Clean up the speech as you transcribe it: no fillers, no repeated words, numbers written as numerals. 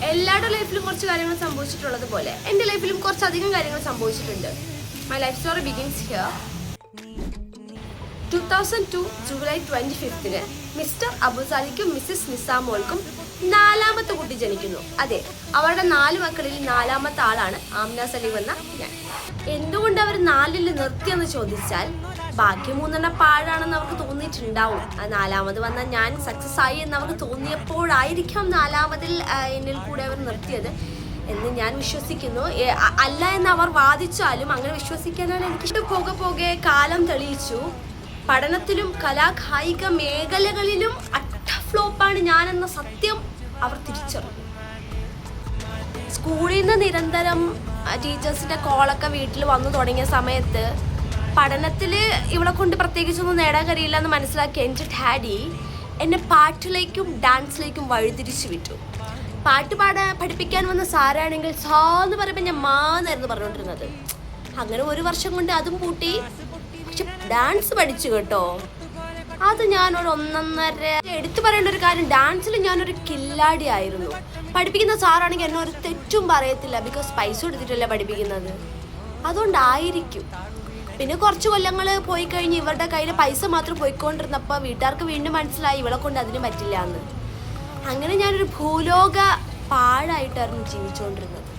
എല്ലാവരുടെ ലൈഫിലും കുറച്ച് കാര്യങ്ങൾ സംഭവിച്ചിട്ടുള്ളത് പോലെ എൻ്റെ ലൈഫിലും കുറച്ചധികം കാര്യങ്ങൾ സംഭവിച്ചിട്ടുണ്ട്. My life story begins here. 2002 July 25 mister അബുസാലിക്കും മിസ്സിസ് നിസാമോൾക്കും 4ാമത്തെ കുട്ടി ജനിക്കുന്നു. അതെ, അവരുടെ 4 മക്കളിൽ 4ാമത്തെ ആളാണ് ആമിന സലീം എന്ന ഞാൻ. എന്തുകൊണ്ട് അവർ 4ൽ നിർത്തിയെന്ന് ചോദിച്ചാൽ, ബാക്കി 3 പാഴാണെന്ന് അവർക്ക് തോന്നിയിട്ടുണ്ടാവും. 4ാമത് വന്ന ഞാൻ സക്സസ് ആയി എന്ന് അവർക്ക് തോന്നിയപ്പോഴായിരിക്കാം 4ാമതിൽ എന്നിൽ കൂടെ അവർ നിർത്തിയത് എന്ന് ഞാൻ വിശ്വസിക്കുന്നു. അല്ല എന്ന് അവർ വാദിച്ചാലും അങ്ങനെ വിശ്വസിക്കാനാണ് എനിക്ക്. പോകെ കാലം തെളിയിച്ചു. പഠനത്തിലും കലാകായിക മേഖലകളിലും അട്ട ഫ്ലോപ്പാണ് ഞാനെന്ന സത്യം അവർ തിരിച്ചറിഞ്ഞു. സ്കൂളിൽ നിന്ന് നിരന്തരം ടീച്ചേഴ്സിൻ്റെ കോളൊക്കെ വീട്ടിൽ വന്നു തുടങ്ങിയ സമയത്ത് പഠനത്തിൽ ഇവളെ കൊണ്ട് പ്രത്യേകിച്ചൊന്നും നേടാൻ കഴിയില്ല എന്ന് മനസ്സിലാക്കിയ എൻ്റെ ഡാഡി എന്നെ പാട്ടിലേക്കും ഡാൻസിലേക്കും വഴിതിരിച്ചു വിട്ടു. പാട്ട് പഠിപ്പിക്കാൻ വന്ന സാറാണെങ്കിൽ സാന്ന് പറയുമ്പോൾ ഞാൻ മാന്നായിരുന്നു പറഞ്ഞുകൊണ്ടിരുന്നത്. അങ്ങനെ 1 വർഷം കൊണ്ട് അതും പൂട്ടി. പക്ഷെ ഡാൻസ് പഠിച്ചു കേട്ടോ. അത് ഞാനൊരു 1.5 എടുത്തു പറയേണ്ട ഒരു കാര്യം, ഡാൻസിൽ ഞാനൊരു കില്ലാടി ആയിരുന്നു. പഠിപ്പിക്കുന്ന സാറാണെങ്കിൽ എന്നെ ഒരു തെറ്റും പറയത്തില്ല. ബിക്കോസ് പൈസ കൊടുത്തിട്ടല്ല പഠിപ്പിക്കുന്നത്, അതുകൊണ്ടായിരിക്കും. പിന്നെ കുറച്ച് കൊല്ലങ്ങൾ പോയി കഴിഞ്ഞ് ഇവരുടെ കയ്യിൽ പൈസ മാത്രം പോയിക്കൊണ്ടിരുന്നപ്പോൾ വീട്ടുകാർക്ക് വീണ്ടും മനസ്സിലായി ഇവളെ കൊണ്ട് അതിന് പറ്റില്ല എന്ന്. അങ്ങനെ ഞാനൊരു ഭൂലോക പാഴായിട്ടായിരുന്നു ജീവിച്ചുകൊണ്ടിരുന്നത്.